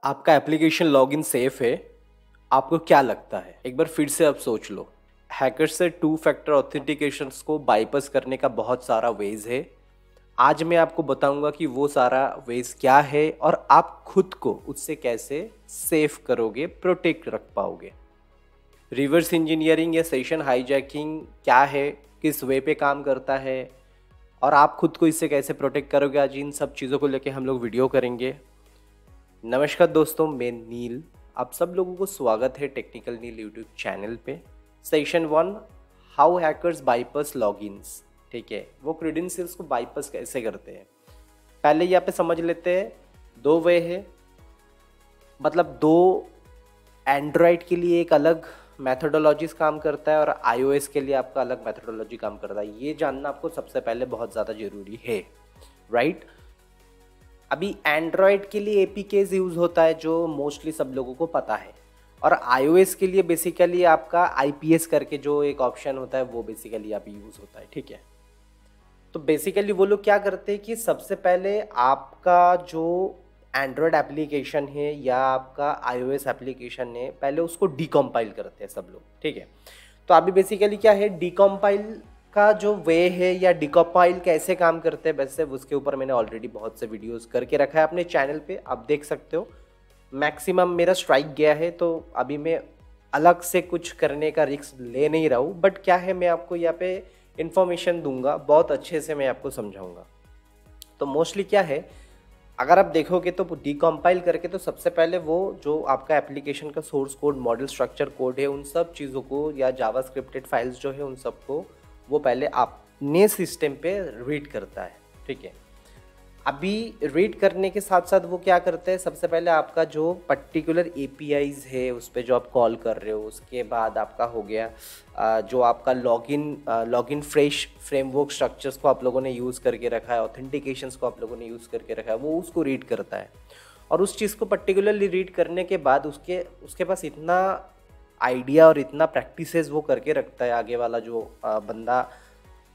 आपका application login safe है? आपको क्या लगता है? एक बार फिर से आप सोच लो। हैकर्स से टू फैक्टर ऑथेंटिकेशंस को बाईपास करने का बहुत सारा वेज है। आज मैं आपको बताऊंगा कि वो सारा वेज क्या है और आप खुद को उससे कैसे सेफ करोगे, प्रोटेक्ट रख पाओगे। रिवर्स इंजीनियरिंग या सेशन हाईजैकिंग क्या है, किस वे पे काम करता है और आप खुद को इससे कैसे प्रोटेक्ट करोगे, आज इन सब चीज़ों को लेके हम लोग वीडियो करेंगे। नमस्कार दोस्तों, मैं नील। आप सब लोगों को स्वागत है टेक्निकल नील यूट्यूब चैनल पे। Session 1, how hackers bypass logins. ठीक है, वो क्रेडेंशियल्स को बाईपास कैसे करते हैं पहले यहाँ पे समझ लेते हैं। दो वे है, मतलब दो। एंड्रॉयड के लिए एक अलग मैथोडोलॉजीज काम करता है और iOS के लिए आपका अलग मैथोडोलॉजी काम करता है। ये जानना आपको सबसे पहले बहुत ज़्यादा ज़रूरी है, राइट। अभी एंड्रॉयड के लिए APKs यूज़ होता है जो मोस्टली सब लोगों को पता है, और iOS के लिए बेसिकली आपका IPS करके जो एक ऑप्शन होता है वो बेसिकली आप यूज़ होता है। ठीक है, तो बेसिकली वो लोग क्या करते हैं कि सबसे पहले आपका जो एंड्रॉयड एप्लीकेशन है या आपका iOS एप्लीकेशन है, पहले उसको डिकम्पाइल करते हैं सब लोग। ठीक है, तो अभी बेसिकली क्या है, डिकम्पाइल का जो वे है या डिकम्पाइल कैसे काम करते हैं, वैसे उसके ऊपर मैंने ऑलरेडी बहुत से वीडियोस करके रखा है अपने चैनल पे, आप देख सकते हो। मैक्सिमम मेरा स्ट्राइक गया है, तो अभी मैं अलग से कुछ करने का रिस्क ले नहीं रहा हूँ, बट क्या है, मैं आपको यहाँ पे इंफॉर्मेशन दूंगा, बहुत अच्छे से मैं आपको समझाऊंगा। तो मोस्टली क्या है, अगर आप देखोगे तो डिकम्पाइल करके, तो सबसे पहले वो जो आपका एप्लीकेशन का source code, model structure code है, उन सब चीज़ों को या जावास्क्रिप्टेड फाइल्स जो है उन सबको वो पहले अपने सिस्टम पे रीड करता है। ठीक है, अभी रीड करने के साथ साथ वो क्या करते हैं, सबसे पहले आपका जो पर्टिकुलर APIs है उस पर जो आप कॉल कर रहे हो, उसके बाद आपका हो गया जो आपका लॉगिन फ्रेश फ्रेमवर्क स्ट्रक्चर्स को आप लोगों ने यूज़ करके रखा है, ऑथेंटिकेशंस को आप लोगों ने यूज़ करके रखा है, वो उसको रीड करता है। और उस चीज़ को पर्टिकुलरली रीड करने के बाद उसके पास इतना आइडिया और इतना प्रैक्टिसेस वो करके रखता है, आगे वाला जो बंदा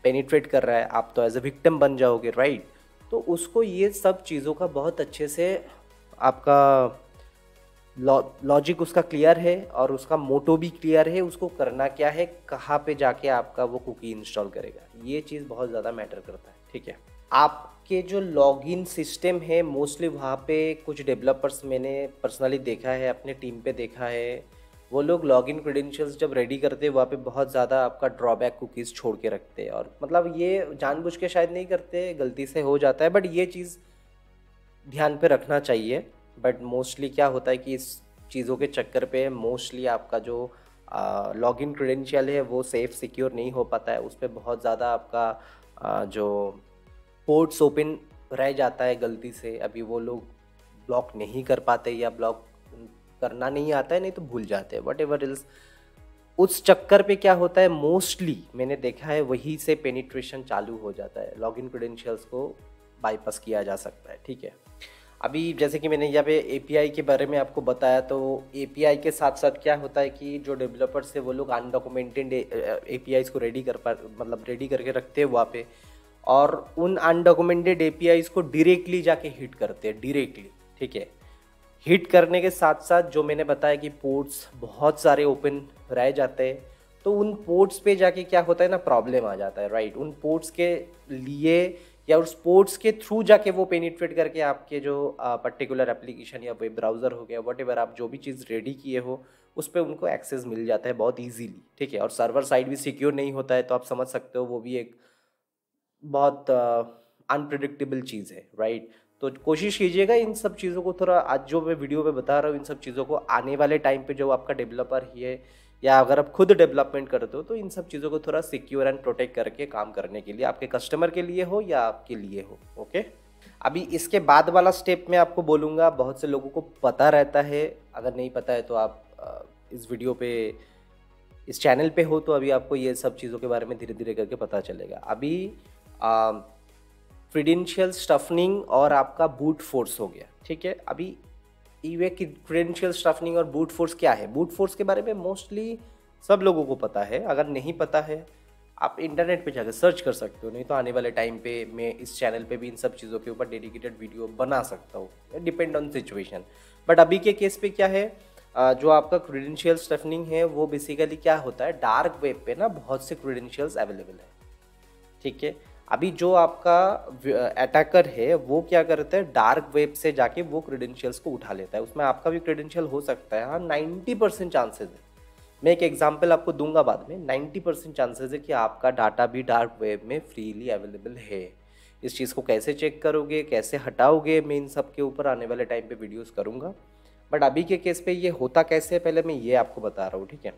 पेनिट्रेट कर रहा है, आप तो एज ए विक्टिम बन जाओगे, राइट। तो उसको ये सब चीज़ों का बहुत अच्छे से आपका लॉजिक उसका क्लियर है और उसका मोटो भी क्लियर है, उसको करना क्या है, कहाँ पे जाके आपका वो कुकी इंस्टॉल करेगा, ये चीज़ बहुत ज़्यादा मैटर करता है। ठीक है, आपके जो लॉगिन सिस्टम है मोस्टली वहाँ पे कुछ डेवलपर्स मैंने पर्सनली देखा है, अपने टीम पे देखा है, वो लोग लॉगिन क्रेडेंशियल्स जब रेडी करते हैं वहाँ पे बहुत ज़्यादा आपका ड्रॉबैक कुकीज़ छोड़ के रखते हैं, और मतलब ये जानबूझ के शायद नहीं करते, गलती से हो जाता है, बट ये चीज़ ध्यान पे रखना चाहिए। बट मोस्टली क्या होता है कि इस चीज़ों के चक्कर पे मोस्टली आपका जो लॉगिन क्रेडेंशियल है वो सेफ सिक्योर नहीं हो पाता है, उस पर बहुत ज़्यादा आपका जो पोर्ट्स ओपन रह जाता है गलती से। अभी वो लोग ब्लॉक नहीं कर पाते या ब्लॉक करना नहीं आता है, नहीं तो भूल जाते हैं, वट एवर इल्स। उस चक्कर पे क्या होता है, मोस्टली मैंने देखा है वहीं से पेनिट्रेशन चालू हो जाता है, लॉगिन क्रेडेंशियल्स को बाईपास किया जा सकता है। ठीक है, अभी जैसे कि मैंने यहाँ पे API के बारे में आपको बताया, तो API के साथ साथ क्या होता है कि जो डेवलपर्स है वो लोग अनडॉक्यूमेंटेड APIs को रेडी करके रखते हैं वहाँ पे, और उन अनडॉक्यूमेंटेड APIs को डायरेक्टली जाके हिट करते हैं, डायरेक्टली। ठीक है, हिट करने के साथ साथ जो मैंने बताया कि पोर्ट्स बहुत सारे ओपन रह जाते हैं, तो उन पोर्ट्स पे जाके क्या होता है ना, प्रॉब्लम आ जाता है, राइट। उन पोर्ट्स के लिए या उस पोर्ट्स के थ्रू जाके वो पेनिट्रेट करके आपके जो पर्टिकुलर एप्लीकेशन या वेब ब्राउज़र हो गया, वट एवर आप जो भी चीज़ रेडी किए हो, उस पर उनको एक्सेस मिल जाता है बहुत ईजीली। ठीक है, और सर्वर साइड भी सिक्योर नहीं होता है, तो आप समझ सकते हो वो भी एक बहुत अनप्रिडिक्टेबल चीज़ है, राइट। तो कोशिश कीजिएगा इन सब चीज़ों को थोड़ा, आज जो मैं वीडियो में बता रहा हूँ इन सब चीज़ों को आने वाले टाइम पे जो आपका डेवलपर ही है या अगर आप खुद डेवलपमेंट करते हो, तो इन सब चीज़ों को थोड़ा सिक्योर एंड प्रोटेक्ट करके काम करने के लिए, आपके कस्टमर के लिए हो या आपके लिए हो। ओके, अभी इसके बाद वाला स्टेप मैं आपको बोलूँगा, बहुत से लोगों को पता रहता है, अगर नहीं पता है तो आप इस वीडियो पे, इस चैनल पे हो तो अभी आपको ये सब चीज़ों के बारे में धीरे धीरे करके पता चलेगा। अभी क्रेडेंशियल स्टफनिंग और आपका बूट फोर्स हो गया। ठीक है, अभी ये क्रेडेंशियल स्टफनिंग और बूट फोर्स क्या है, बूट फोर्स के बारे में मोस्टली सब लोगों को पता है। अगर नहीं पता है आप इंटरनेट पे जाकर सर्च कर सकते हो, नहीं तो आने वाले टाइम पे मैं इस चैनल पे भी इन सब चीज़ों के ऊपर डेडिकेटेड वीडियो बना सकता हूँ, डिपेंड ऑन सिचुएशन। बट अभी के केस पे क्या है, जो आपका क्रेडेंशियल स्टफनिंग है वो बेसिकली क्या होता है, डार्क वेब पे ना बहुत से क्रेडेंशियल्स अवेलेबल है, ठीक है। अभी जो आपका अटैकर है वो क्या करता है, डार्क वेब से जाके वो क्रेडेंशियल्स को उठा लेता है। उसमें आपका भी क्रेडेंशियल हो सकता है, हाँ 90% चांसेस है। मैं एक एग्जांपल आपको दूंगा बाद में। 90% चांसेस है कि आपका डाटा भी डार्क वेब में फ्रीली अवेलेबल है। इस चीज़ को कैसे चेक करोगे, कैसे हटाओगे, मैं इन सब के ऊपर आने वाले टाइम पे वीडियोस करूँगा। बट अभी के केस पे ये होता कैसे है पहले मैं ये आपको बता रहा हूँ, ठीक है।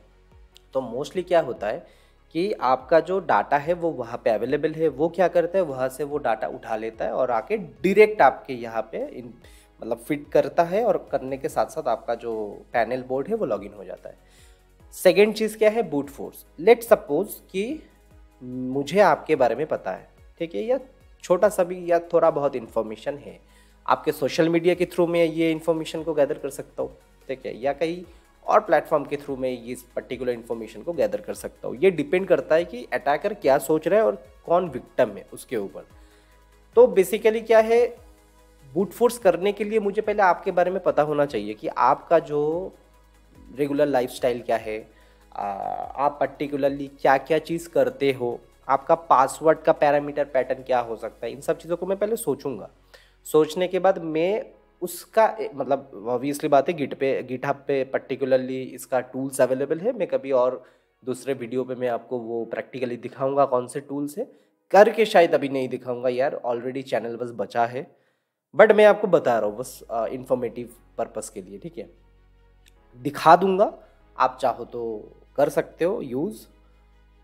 तो मोस्टली क्या होता है कि आपका जो डाटा है वो वहाँ पे अवेलेबल है, वो क्या करता है, वहाँ से वो डाटा उठा लेता है और आके डायरेक्ट आपके यहाँ पे मतलब फिट करता है, और करने के साथ साथ आपका जो पैनल बोर्ड है वो लॉगिन हो जाता है। सेकेंड चीज़ क्या है, बूट फोर्स। लेट सपोज कि मुझे आपके बारे में पता है, ठीक है, या छोटा सा भी या थोड़ा बहुत इन्फॉर्मेशन है, आपके सोशल मीडिया के थ्रू में ये इन्फॉर्मेशन को गैदर कर सकता हूँ, ठीक है, या कहीं और प्लेटफॉर्म के थ्रू में ये इस पर्टिकुलर इन्फॉर्मेशन को गैदर कर सकता हूँ। ये डिपेंड करता है कि अटैकर क्या सोच रहा है और कौन विक्टिम है उसके ऊपर। तो बेसिकली क्या है, बूट फोर्स करने के लिए मुझे पहले आपके बारे में पता होना चाहिए कि आपका जो रेगुलर लाइफस्टाइल क्या है, आप पर्टिकुलरली क्या क्या चीज़ करते हो, आपका पासवर्ड का पैरामीटर पैटर्न क्या हो सकता है। इन सब चीज़ों को मैं पहले सोचूंगा। सोचने के बाद मैं उसका मतलब ऑब्वियसली बात है, गिटहब पे पर्टिकुलरली इसका टूल्स अवेलेबल है। मैं कभी और दूसरे वीडियो पे मैं आपको वो प्रैक्टिकली दिखाऊंगा कौन से टूल्स है, करके शायद अभी नहीं दिखाऊंगा यार, ऑलरेडी चैनल बस बचा है। बट मैं आपको बता रहा हूँ बस इंफॉर्मेटिव पर्पस के लिए, ठीक है। दिखा दूंगा, आप चाहो तो कर सकते हो यूज़।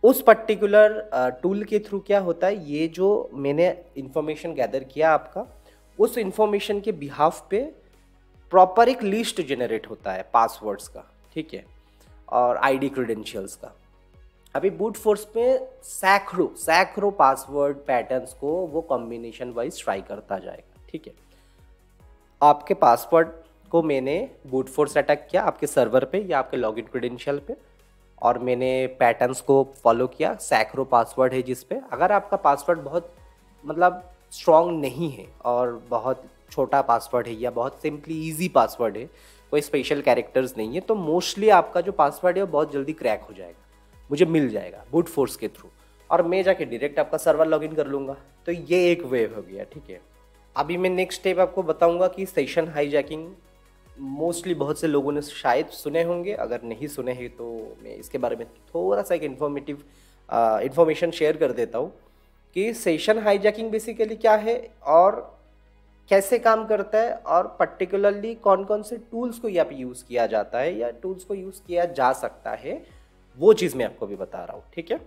उस पर्टिकुलर टूल के थ्रू क्या होता है, ये जो मैंने इंफॉर्मेशन गैदर किया आपका, उस इंफॉर्मेशन के बिहाफ पे प्रॉपर एक लिस्ट जनरेट होता है पासवर्ड्स का, ठीक है, और आईडी क्रेडेंशियल्स का। अभी बूट फोर्स में सैकड़ों पासवर्ड पैटर्न्स को वो कॉम्बिनेशन वाइज ट्राई करता जाएगा, ठीक है। आपके पासवर्ड को मैंने बूट फोर्स अटैक किया आपके सर्वर पे या आपके लॉगिन क्रेडेंशियल पे, और मैंने पैटर्न्स को फॉलो किया। सैकड़ों पासवर्ड है जिस पे अगर आपका पासवर्ड बहुत मतलब स्ट्रॉन्ग नहीं है और बहुत छोटा पासवर्ड है या बहुत सिंपली इजी पासवर्ड है, कोई स्पेशल कैरेक्टर्स नहीं है, तो मोस्टली आपका जो पासवर्ड है वो बहुत जल्दी क्रैक हो जाएगा, मुझे मिल जाएगा बूट फोर्स के थ्रू, और मैं जाके डायरेक्ट आपका सर्वर लॉगिन कर लूँगा। तो ये एक वे हो गया, ठीक है। अभी मैं नेक्स्ट स्टेप आपको बताऊंगा कि सेशन हाईजैकिंग मोस्टली बहुत से लोगों ने शायद सुने होंगे, अगर नहीं सुने हैं तो मैं इसके बारे में थोड़ा सा एक इन्फॉर्मेशन शेयर कर देता हूँ कि सेशन हाईजैकिंग बेसिकली क्या है और कैसे काम करता है, और पर्टिकुलरली कौन कौन से टूल्स को यहाँ पे यूज़ किया जाता है या टूल्स को यूज़ किया जा सकता है, वो चीज़ मैं आपको भी बता रहा हूँ, ठीक है।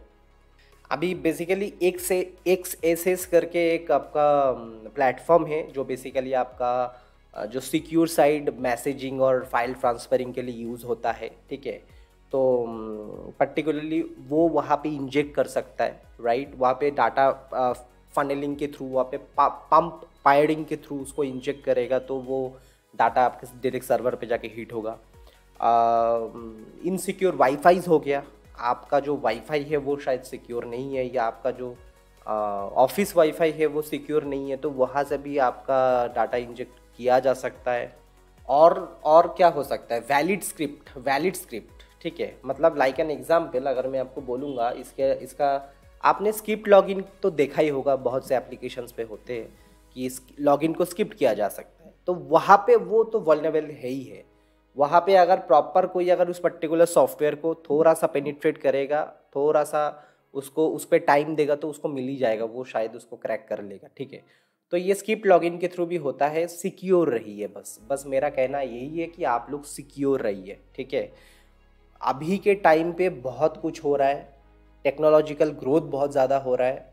अभी बेसिकली XSS करके एक आपका प्लेटफॉर्म है जो बेसिकली आपका जो सिक्योर साइड मैसेजिंग और फाइल ट्रांसफरिंग के लिए यूज़ होता है, ठीक है। तो पर्टिकुलरली वो वहाँ पे इंजेक्ट कर सकता है, राइट, वहाँ पे डाटा फनेलिंग के थ्रू, वहाँ पे पंप पायरिंग के थ्रू उसको इंजेक्ट करेगा, तो वो डाटा आपके डायरेक्ट सर्वर पे जाके हिट होगा। इनसिक्योर वाईफाईज हो गया, आपका जो वाईफाई है वो शायद सिक्योर नहीं है, या आपका जो ऑफिस वाईफाई है वो सिक्योर नहीं है, तो वहाँ से भी आपका डाटा इंजेक्ट किया जा सकता है। और क्या हो सकता है, वैलिड स्क्रिप्ट, ठीक है। मतलब लाइक एन एग्जाम्पल अगर मैं आपको बोलूँगा, इसका आपने स्किप लॉगिन तो देखा ही होगा, बहुत से एप्लीकेशंस पे होते हैं कि इस लॉगिन को स्किप किया जा सकता है, तो वहाँ पे वो तो वल्नरेबल है ही है। वहाँ पे अगर प्रॉपर कोई अगर उस पर्टिकुलर सॉफ्टवेयर को थोड़ा सा पेनिट्रेट करेगा, थोड़ा सा उसको उस पर टाइम देगा, तो उसको मिल ही जाएगा, वो शायद उसको क्रैक कर लेगा, ठीक है। तो ये स्किप लॉगिन के थ्रू भी होता है। सिक्योर रहिए, बस मेरा कहना यही है कि आप लोग सिक्योर रहिए, ठीक है। अभी के टाइम पे बहुत कुछ हो रहा है, टेक्नोलॉजिकल ग्रोथ बहुत ज़्यादा हो रहा है।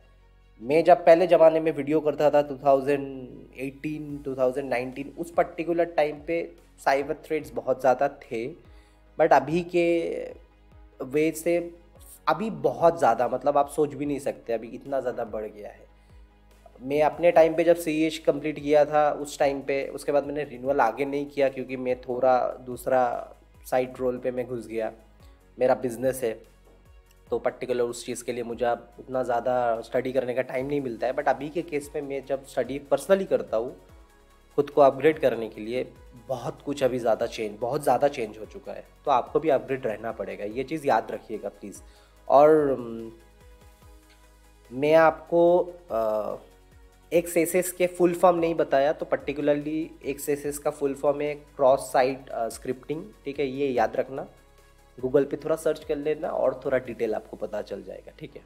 मैं जब पहले ज़माने में वीडियो करता था 2018 2019, उस पर्टिकुलर टाइम पे साइबर थ्रेट्स बहुत ज़्यादा थे, बट अभी के वे से अभी बहुत ज़्यादा, मतलब आप सोच भी नहीं सकते अभी इतना ज़्यादा बढ़ गया है। मैं अपने टाइम पे जब CH कंप्लीट किया था उस टाइम पे, उसके बाद मैंने रिन्यूअल आगे नहीं किया क्योंकि मैं थोड़ा दूसरा साइड रोल पे मैं घुस गया, मेरा बिजनेस है, तो पर्टिकुलर उस चीज़ के लिए मुझे अब उतना ज़्यादा स्टडी करने का टाइम नहीं मिलता है। बट अभी के केस में मैं जब स्टडी पर्सनली करता हूँ खुद को अपग्रेड करने के लिए, बहुत कुछ अभी बहुत ज़्यादा चेंज हो चुका है, तो आपको भी अपग्रेड रहना पड़ेगा, ये चीज़ याद रखिएगा प्लीज़। और मैं आपको एक्सएसएस के फुल फॉर्म नहीं बताया, तो पर्टिकुलरली एक्सएसएस का फुल फॉर्म है क्रॉस साइट स्क्रिप्टिंग, ठीक है, ये याद रखना। गूगल पे थोड़ा सर्च कर लेना और थोड़ा डिटेल आपको पता चल जाएगा, ठीक है।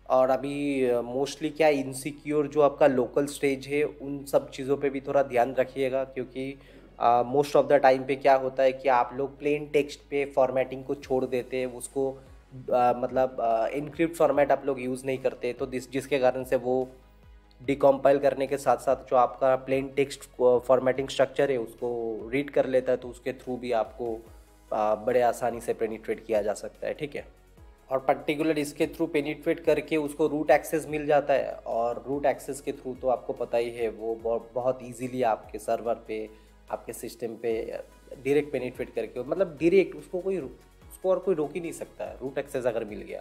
और अभी मोस्टली क्या इनसिक्योर जो आपका लोकल स्टेज है उन सब चीज़ों पे भी थोड़ा ध्यान रखिएगा, क्योंकि मोस्ट ऑफ द टाइम पे क्या होता है कि आप लोग प्लेन टेक्स्ट पे फॉर्मेटिंग को छोड़ देते हैं, उसको मतलब इनक्रिप्ट फॉर्मेट आप लोग यूज़ नहीं करते, तो जिसके कारण से वो डिकम्पाइल करने के साथ साथ जो आपका प्लेन टेक्स्ट फॉर्मेटिंग स्ट्रक्चर है उसको रीड कर लेता है, तो उसके थ्रू भी आपको बड़े आसानी से पेनिट्रेट किया जा सकता है, ठीक है। और पर्टिकुलर इसके थ्रू पेनिट्रेट करके उसको रूट एक्सेस मिल जाता है, और रूट एक्सेस के थ्रू तो आपको पता ही है वो बहुत ईजीली आपके सर्वर पे, आपके सिस्टम पे डायरेक्ट पेनिट्रेट करके, मतलब डायरेक्ट उसको और कोई रोक ही नहीं सकता है। रूट एक्सेस अगर मिल गया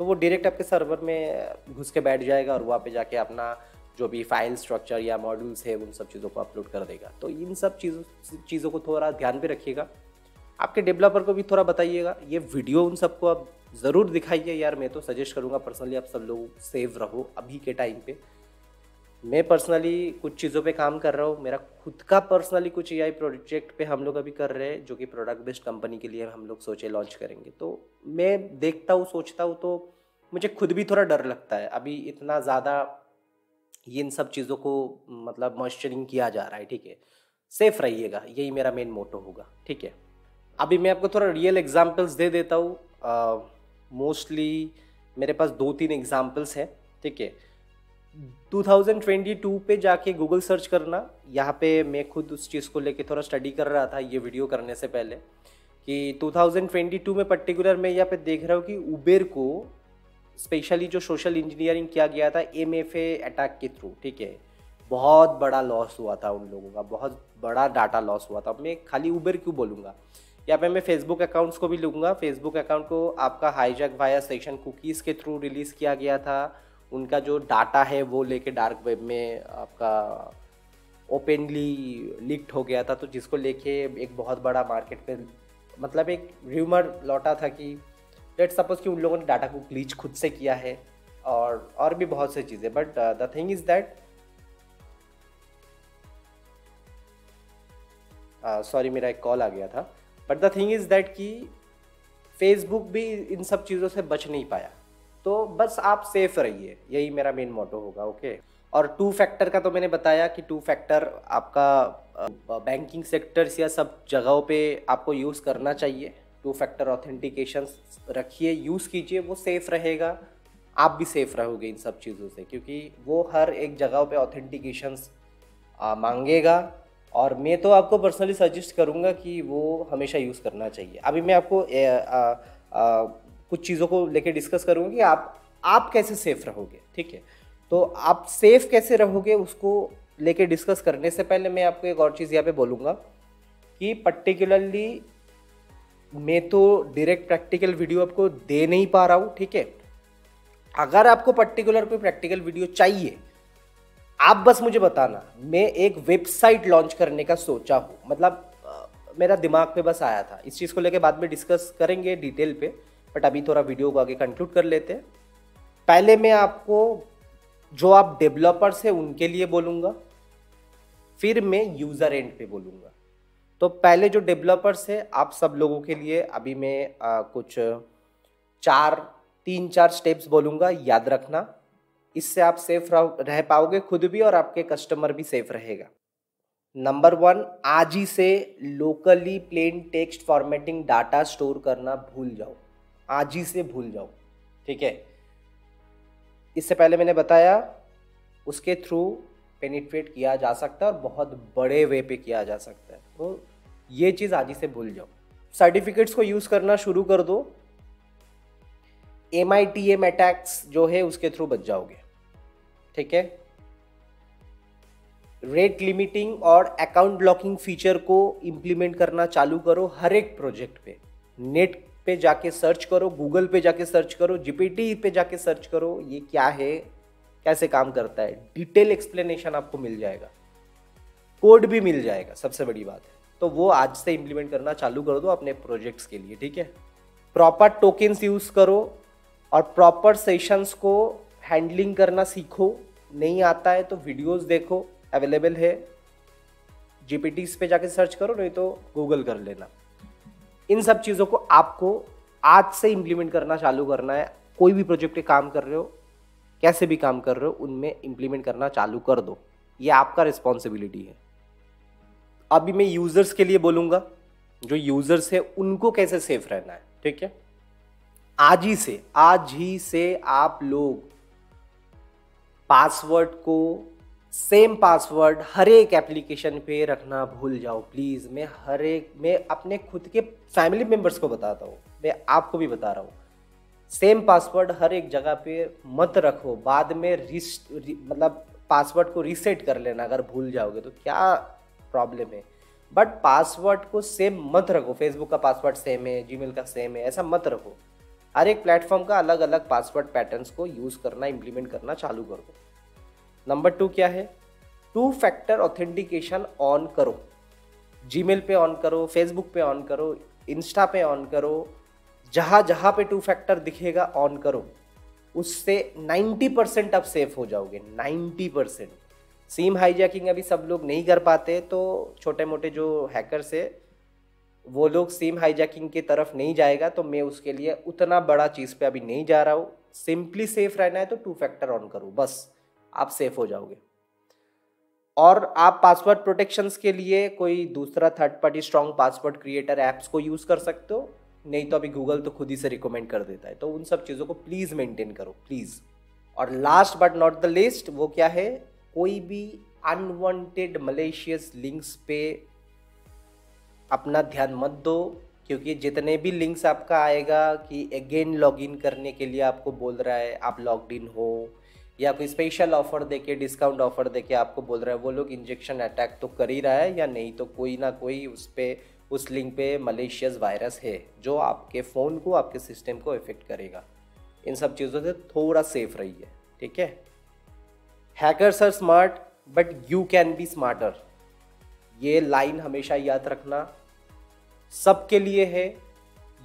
तो वो डायरेक्ट आपके सर्वर में घुस के बैठ जाएगा और वहाँ पे जाके अपना जो भी फाइल स्ट्रक्चर या मॉड्यूल्स है उन सब चीज़ों को अपलोड कर देगा। तो इन सब चीज़ों को थोड़ा ध्यान पे रखिएगा। आपके डेवलपर को भी थोड़ा बताइएगा, ये वीडियो उन सबको आप ज़रूर दिखाइए यार। मैं तो सजेस्ट करूँगा पर्सनली आप सब लोग सेव रहो अभी के टाइम पे। मैं पर्सनली कुछ चीज़ों पे काम कर रहा हूँ, मेरा खुद का पर्सनली कुछ एआई प्रोजेक्ट पे हम लोग अभी कर रहे हैं, जो कि प्रोडक्ट बेस्ड कंपनी के लिए हम लोग सोचे लॉन्च करेंगे। तो मैं देखता हूँ, सोचता हूँ, तो मुझे खुद भी थोड़ा डर लगता है। अभी इतना ज़्यादा ये इन सब चीज़ों को मतलब मॉइस्चरिंग किया जा रहा है, ठीक है। सेफ रहिएगा, यही मेरा मेन मोटो होगा, ठीक है। अभी मैं आपको थोड़ा रियल एग्जांपल्स दे देता हूँ। मोस्टली मेरे पास 2-3 एग्जांपल्स हैं, ठीक है। 2022 पे जाके गूगल सर्च करना, यहाँ पे मैं खुद उस चीज़ को लेके थोड़ा स्टडी कर रहा था ये वीडियो करने से पहले, कि 2022 में पर्टिकुलर मैं यहाँ पे देख रहा हूँ कि उबेर को स्पेशली जो सोशल इंजीनियरिंग किया गया था MFA अटैक के थ्रू, ठीक है। बहुत बड़ा लॉस हुआ था उन लोगों का, बहुत बड़ा डाटा लॉस हुआ था। मैं खाली उबेर क्यों बोलूँगा, यहाँ पे मैं फेसबुक अकाउंट्स को भी लूँगा। फेसबुक अकाउंट को आपका हाईजैक वाया सेशन कुकीज़ के थ्रू रिलीज़ किया गया था। उनका जो डाटा है वो लेके डार्क वेब में आपका ओपनली लीक्ड हो गया था, तो जिसको लेके एक बहुत बड़ा मार्केट पे मतलब एक र्यूमर लौटा था कि लेट्स सपोज कि उन लोगों ने डाटा को ग्लीच खुद से किया है, और भी बहुत सी चीज़ें। But the thing is that sorry मेरा एक कॉल आ गया था। But the thing is that कि फेसबुक भी इन सब चीज़ों से बच नहीं पाया। तो बस आप सेफ रहिए, यही मेरा मेन मोटो होगा, ओके। और 2 फैक्टर का तो मैंने बताया कि 2 फैक्टर आपका बैंकिंग सेक्टर्स या सब जगहों पे आपको यूज़ करना चाहिए। 2 फैक्टर ऑथेंटिकेशन रखिए, यूज़ कीजिए, वो सेफ़ रहेगा, आप भी सेफ़ रहोगे इन सब चीज़ों से, क्योंकि वो हर एक जगह पे ऑथेंटिकेशंस मांगेगा। और मैं तो आपको पर्सनली सजेस्ट करूँगा कि वो हमेशा यूज़ करना चाहिए। अभी मैं आपको कुछ चीज़ों को लेके डिस्कस करूँगा कि आप कैसे सेफ़ रहोगे, ठीक है। तो आप सेफ़ कैसे रहोगे उसको लेके डिस्कस करने से पहले मैं आपको एक और चीज़ यहाँ पे बोलूँगा कि पर्टिकुलरली मैं तो डायरेक्ट प्रैक्टिकल वीडियो आपको दे नहीं पा रहा हूँ, ठीक है। अगर आपको पर्टिकुलर कोई प्रैक्टिकल वीडियो चाहिए, आप बस मुझे बताना। मैं एक वेबसाइट लॉन्च करने का सोचा हूँ, मतलब मेरा दिमाग पे बस आया था। इस चीज़ को लेके बाद में डिस्कस करेंगे डिटेल पे, बट अभी थोड़ा वीडियो को आगे कंक्लूड कर लेते हैं। पहले मैं आपको जो आप डेवलपर्स हैं उनके लिए बोलूँगा, फिर मैं यूज़र एंड पे बोलूँगा। तो पहले जो डेवलपर्स है आप सब लोगों के लिए अभी मैं कुछ 3-4 स्टेप्स बोलूँगा, याद रखना। इससे आप सेफ रह पाओगे खुद भी, और आपके कस्टमर भी सेफ रहेगा। नंबर 1, आज ही से locally plain text formatting data store करना भूल जाओ, आज ही से भूल जाओ, ठीक है। इससे पहले मैंने बताया उसके थ्रू पेनिट्रेट किया जा सकता है और बहुत बड़े वे पे किया जा सकता है, तो ये चीज़ आज ही से भूल जाओ। सर्टिफिकेट्स को यूज़ करना शुरू कर दो। MITM अटैक्स जो है उसके थ्रू बच जाओगे, ठीक है। रेट लिमिटिंग और अकाउंट ब्लॉकिंग फीचर को इम्प्लीमेंट करना चालू करो हर एक प्रोजेक्ट पे। नेट पे जाके सर्च करो, गूगल पे जाके सर्च करो, GPT पे जाके सर्च करो, ये क्या है, कैसे काम करता है, डिटेल एक्सप्लेनेशन आपको मिल जाएगा, कोड भी मिल जाएगा। सबसे बड़ी बात है तो वो आज से इम्प्लीमेंट करना चालू कर दो अपने प्रोजेक्ट्स के लिए, ठीक है। प्रॉपर टोकन्स यूज़ करो और प्रॉपर सेशंस को हैंडलिंग करना सीखो। नहीं आता है तो वीडियोस देखो, अवेलेबल है, जीपीटीज पे जाके सर्च करो, नहीं तो गूगल कर लेना। इन सब चीज़ों को आपको आज से इम्प्लीमेंट करना चालू करना है। कोई भी प्रोजेक्ट पे काम कर रहे हो, कैसे भी काम कर रहे हो, उनमें इम्प्लीमेंट करना चालू कर दो। ये आपका रिस्पॉन्सिबिलिटी है। अभी मैं यूज़र्स के लिए बोलूँगा, जो यूज़र्स है उनको कैसे सेफ रहना है, ठीक है। आज ही से आप लोग पासवर्ड को सेम पासवर्ड हर एक एप्लीकेशन पे रखना भूल जाओ प्लीज़। मैं अपने खुद के फैमिली मेम्बर्स को बताता हूँ, मैं आपको भी बता रहा हूँ, सेम पासवर्ड हर एक जगह पे मत रखो। बाद में मतलब पासवर्ड को रीसेट कर लेना अगर भूल जाओगे तो, क्या प्रॉब्लम है। बट पासवर्ड को सेम मत रखो। फेसबुक का पासवर्ड सेम है, जीमेल का सेम है, ऐसा मत रखो। हर एक प्लेटफॉर्म का अलग अलग पासवर्ड पैटर्न्स को यूज़ करना, इम्प्लीमेंट करना चालू कर दो। नंबर 2 क्या है, 2 फैक्टर ऑथेंटिकेशन ऑन करो। जीमेल पे ऑन करो, फेसबुक पे ऑन करो, इंस्टा पे ऑन करो, जहाँ जहाँ पे 2 फैक्टर दिखेगा ऑन करो। उससे 90% आप सेफ हो जाओगे, 90%। सिम हाईजैकिंग अभी सब लोग नहीं कर पाते, तो छोटे मोटे जो हैकर्स है वो लोग सिम हाईजैकिंग की तरफ नहीं जाएगा, तो मैं उसके लिए उतना बड़ा चीज़ पे अभी नहीं जा रहा हूँ। सिंपली सेफ रहना है तो 2 फैक्टर ऑन करो, बस आप सेफ हो जाओगे। और आप पासवर्ड प्रोटेक्शंस के लिए कोई दूसरा third party strong password creator apps को यूज़ कर सकते हो, नहीं तो अभी गूगल तो खुद ही से रिकमेंड कर देता है। तो उन सब चीज़ों को प्लीज़ मेंटेन करो, प्लीज़। और last but not the least, वो क्या है, कोई भी अनवांटेड मलेशियस लिंक्स पे अपना ध्यान मत दो, क्योंकि जितने भी लिंक्स आपका आएगा कि अगेन लॉगिन करने के लिए आपको बोल रहा है, आप लॉग्ड इन हो, या कोई स्पेशल ऑफर देके, डिस्काउंट ऑफर देके आपको बोल रहा है, वो लोग इंजेक्शन अटैक तो कर ही रहा है या नहीं, तो कोई ना कोई उस लिंक पे मलेशियस वायरस है जो आपके फ़ोन को, आपके सिस्टम को इफेक्ट करेगा। इन सब चीज़ों से थोड़ा सेफ रहिए, ठीक है। Hackers are smart but you can be smarter, ये लाइन हमेशा याद रखना, सबके लिए है।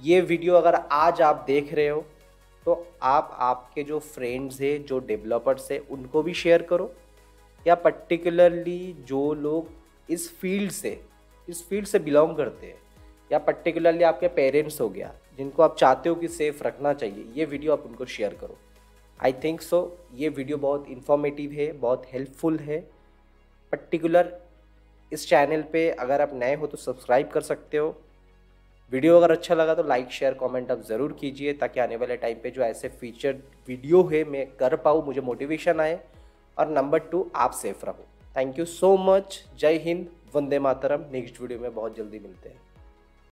ये वीडियो अगर आज आप देख रहे हो तो आप आपके जो फ्रेंड्स हैं, जो डेवलपर्स हैं, उनको भी शेयर करो, या पर्टिकुलरली जो लोग इस फील्ड से बिलोंग करते हैं, या पर्टिकुलरली आपके पेरेंट्स हो गया, जिनको आप चाहते हो कि सेफ रखना चाहिए, ये वीडियो आप उनको शेयर करो। आई थिंक सो ये वीडियो बहुत इन्फॉर्मेटिव है, बहुत हेल्पफुल है। पर्टिकुलर इस चैनल पे अगर आप नए हो तो सब्सक्राइब कर सकते हो। वीडियो अगर अच्छा लगा तो लाइक शेयर कमेंट आप ज़रूर कीजिए, ताकि आने वाले टाइम पे जो ऐसे फीचर्ड वीडियो है मैं कर पाऊँ, मुझे मोटिवेशन आए। और नंबर 2, आप सेफ रहो। Thank you so much. जय हिंद, वंदे मातरम। नेक्स्ट वीडियो में बहुत जल्दी मिलते हैं।